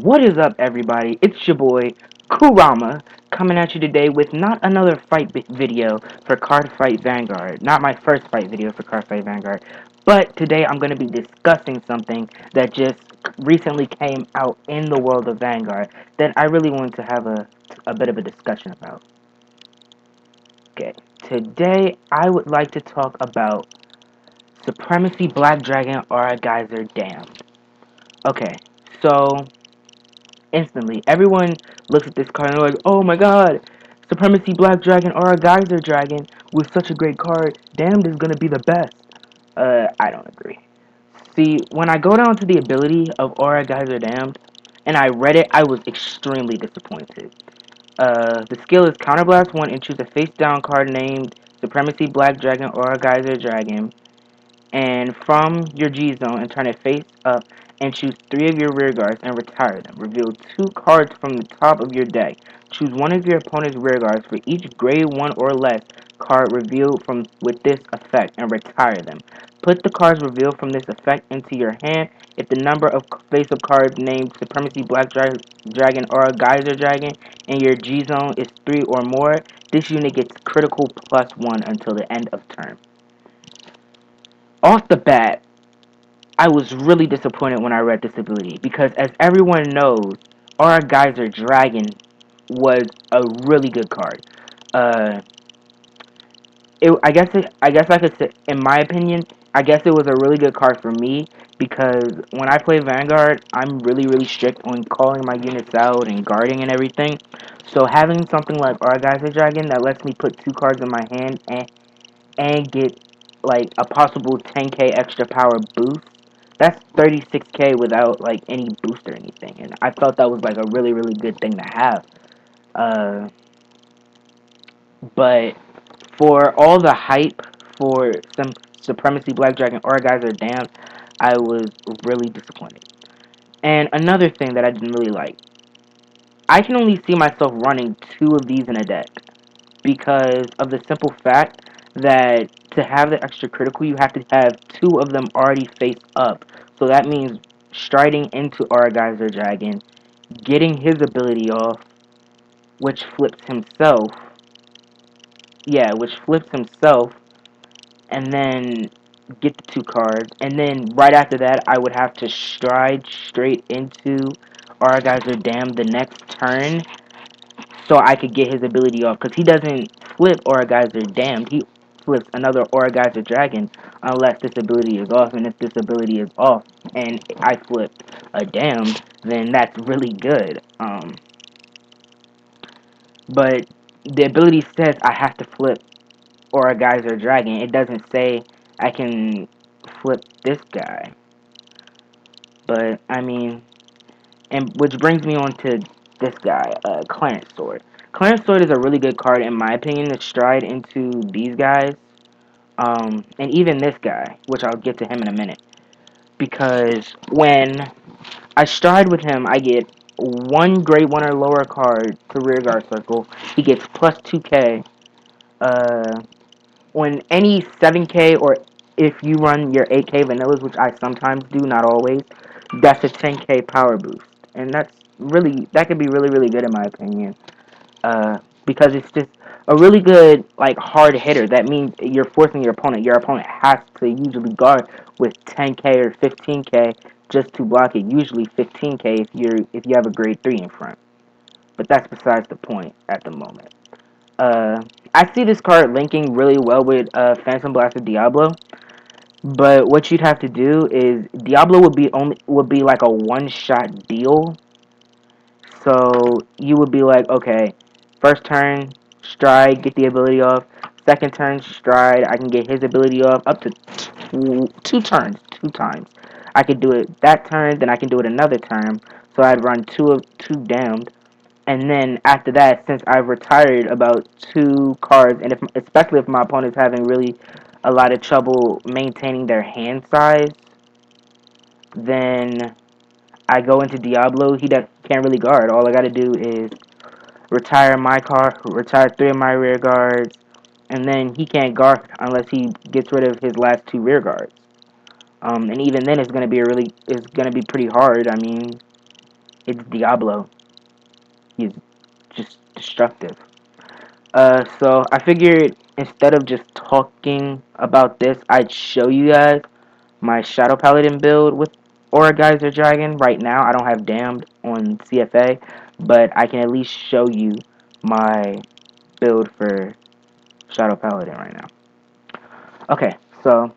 What is up, everybody? It's your boy, Kurama, coming at you today with not another video for Cardfight Vanguard. Not my first fight video for Cardfight Vanguard. But today I'm going to be discussing something that just recently came out in the world of Vanguard that I really wanted to have a bit of a discussion about. Okay, today I would like to talk about Supremacy Black Dragon Aura Geyser Damned. Okay, so instantly, everyone looks at this card and they're like, oh my god, Supremacy Black Dragon or a Geyser Dragon with such a great card. Damned is gonna be the best. I don't agree. See, when I go down to the ability of Aura Geyser Damned, and I read it, I was extremely disappointed. The skill is Counterblast 1 and choose a face-down card named Supremacy Black Dragon Aura Geyser Dragon and from your G zone and turn it face up and choose 3 of your rear guards and retire them. Reveal 2 cards from the top of your deck. Choose one of your opponent's rear guards for each grade 1 or less card revealed from with this effect and retire them. Put the cards revealed from this effect into your hand. If the number of face-up cards named Supremacy Black Dragon or Geyser Dragon in your G zone is 3 or more, this unit gets critical +1 until the end of turn. Off the bat, I was really disappointed when I read this ability because, as everyone knows, Aura Geyser Dragon was a really good card. Uh, I guess I could say, in my opinion, I guess it was a really good card for me because when I play Vanguard, I'm really strict on calling my units out and guarding and everything. So having something like Aura Geyser Dragon that lets me put 2 cards in my hand and get like a possible 10k extra power boost. That's 36k without like any boost or anything, and I felt that was like a really good thing to have. Uh, but for all the hype for some Supremacy Black Dragon or Geyser Damned, I was really disappointed. And another thing that I didn't really like, I can only see myself running 2 of these in a deck because of the simple fact that to have the extra critical, you have to have 2 of them already face up. So that means striding into Aura Geyser Dragon, getting his ability off, which flips himself. Yeah, which flips himself, and then get the 2 cards. And then right after that, I would have to stride straight into Aura Geyser Damned the next turn so I could get his ability off. Because he doesn't flip Aura Geyser Damned. He flips another Aura Geyser Dragon unless this ability is off. And if this ability is off and I flip a Damned, then that's really good. But the ability says I have to flip Aura Geyser Dragon. It doesn't say I can flip this guy. But, I mean, and which brings me on to this guy, Clarence Sword. Clarence Sword is a really good card, in my opinion, to stride into these guys. And even this guy, which I'll get to him in a minute. Because when I stride with him, I get 1 grade 1 or lower card to rearguard circle. He gets plus 2k. When any 7k or if you run your 8k vanillas, which I sometimes do, not always, that's a 10k power boost. And that could be really good in my opinion. Because it's just a really good, like, hard hitter. That means you're forcing your opponent. Your opponent has to usually guard with 10k or 15k just to block it. Usually 15k if you have a grade 3 in front. But that's besides the point at the moment. I see this card linking really well with Phantom Blaster Diablo. But what you'd have to do is Diablo would be like a one-shot deal. So you would be like, okay, first turn, stride, get the ability off. Second turn, stride, I can get his ability off up to two turns, 2 times. I could do it that turn, then I can do it another turn. So I'd run two damned, and then after that, since I've retired about 2 cards, and especially if my opponent's having really a lot of trouble maintaining their hand size, then I go into Diablo. Can't really guard. All I gotta do is retire my card, retire 3 of my rear guards, and then he can't guard unless he gets rid of his last 2 rear guards. And even then, it's gonna be pretty hard. I mean, It's Diablo. He's just destructive. So I figured instead of just talking about this, I'd show you guys my Shadow Paladin build with Aura Geyser Dragon. Right now, I don't have Damned on CFA, but I can at least show you my build for Shadow Paladin right now. Okay, so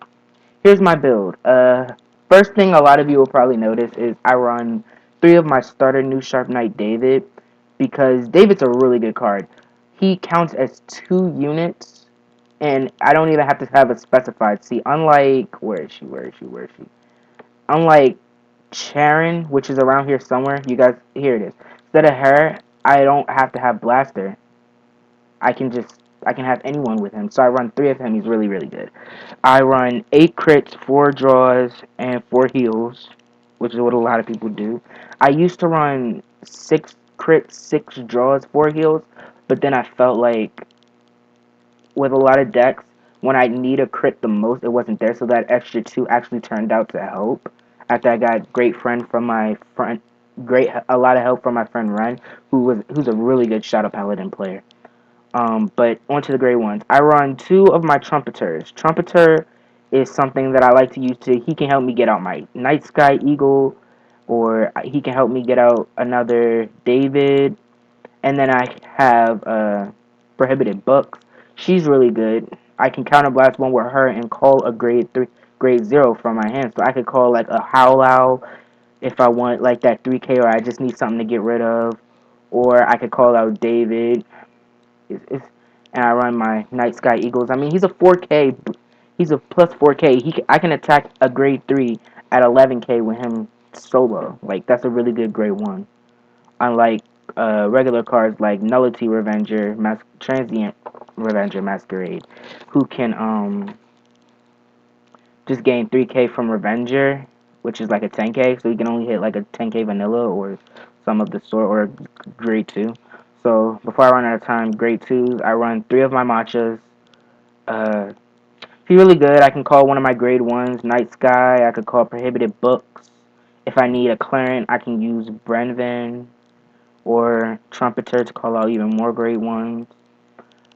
here's my build. First thing a lot of you will probably notice is I run 3 of my starter New Sharp Knight David because David's a really good card. He counts as 2 units, and I don't even have to have it specified. See, unlike where is she? Unlike Charon, which is around here somewhere, you guys, here it is. Instead of her, I don't have to have Blaster. I can have anyone with him. So I run 3 of him. He's really, really good. I run 8 crits, 4 draws, and 4 heals, which is what a lot of people do. I used to run 6 crits, 6 draws, 4 heals, but then I felt like with a lot of decks, when I need a crit the most, it wasn't there, so that extra 2 actually turned out to help. After I got a lot of help from my friend Ren, who's a really good Shadow Paladin player. But onto the gray ones. I run 2 of my trumpeters. Trumpeter is something that I like to use he can help me get out my Night Sky Eagle, or he can help me get out another David. And then I have Prohibited Books. She's really good. I can counterblast one with her and call a grade 0 from my hand. So I could call like a Howlow if I want like that 3K, or I just need something to get rid of. Or I could call out David. It's, and I run my Night Sky Eagles. I mean, he's a 4K. He's a plus 4K. I can attack a grade 3 at 11K with him solo. Like, that's a really good grade 1. Unlike regular cards like Nullity Revenger, Transient Revenger Masquerade, who can just gain 3K from Revenger, which is like a 10K, so he can only hit like a 10K vanilla or some of the sort, or grade 2. So before I run out of time, grade 2s, I run 3 of my matchas. He's really good. I can call one of my grade 1s, Night Sky. I could call Prohibited Books. If I need a Clarent, I can use Brenvin or Trumpeter to call out even more grade 1s.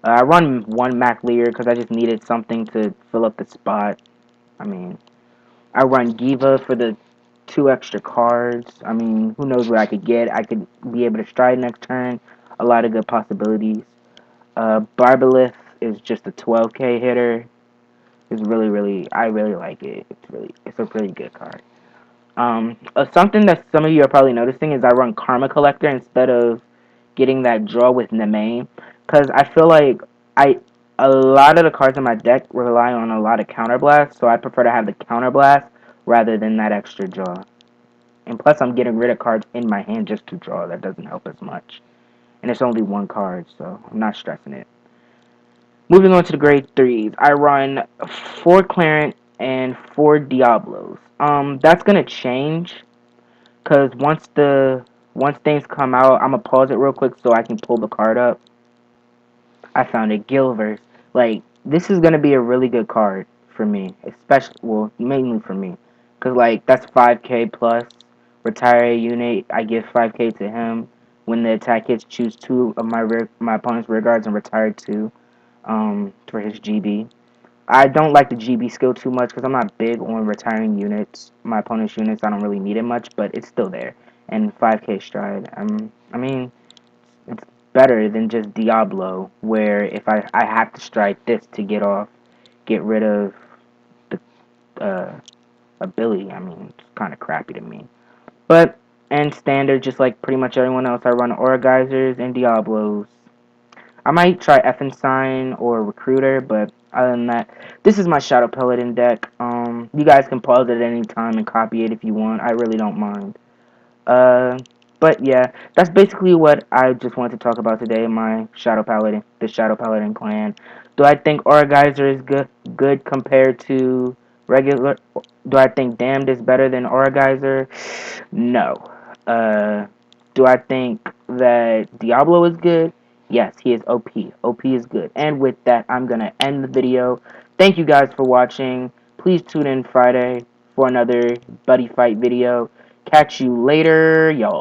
I run 1 Mac Lear because I just needed something to fill up the spot. I mean, I run Giva for the 2 extra cards. I mean, who knows what I could get. I could be able to stride next turn. A lot of good possibilities. Barbalith is just a 12K hitter. I really like it. It's a really good card. Something that some of you are probably noticing is I run Karma Collector instead of getting that draw with Nemain, because I feel like a lot of the cards in my deck rely on a lot of counterblast, so I prefer to have the counterblast rather than that extra draw. And plus, I'm getting rid of cards in my hand just to draw. That doesn't help as much, and it's only 1 card, so I'm not stressing it. Moving on to the grade 3s, I run 4 Clarent and 4 Diablos. That's gonna change, cause once things come out, I'm gonna pause it real quick so I can pull the card up. I found it, Gilverse. Like, this is gonna be a really good card for me, especially, well, mainly for me, cause like that's 5K plus. Retire a unit, I give 5K to him. When the attack hits, choose 2 of my opponent's rear guards and retire 2 for his GB. I don't like the GB skill too much because I'm not big on retiring units. My opponent's units, I don't really need it much, but it's still there. And 5K stride. I mean, it's better than just Diablo, where if I have to stride this to get rid of the ability. I mean, it's kind of crappy to me. But, and standard, just like pretty much everyone else, I run Aura Geysers and Diablos. I might try Effensign or Recruiter, but other than that, this is my Shadow Paladin deck. You guys can pause it at any time and copy it if you want. I really don't mind. Uh, but yeah, that's basically what I just wanted to talk about today. My Shadow Paladin, the Shadow Paladin clan. Do I think Aura Geyser is good compared to regular? Do I think Damned is better than Aura Geyser? No. Uh, do I think that Diablo is good? Yes, he is OP. OP is good. And with that, I'm gonna end the video. Thank you guys for watching. Please tune in Friday for another buddy fight video. Catch you later, y'all.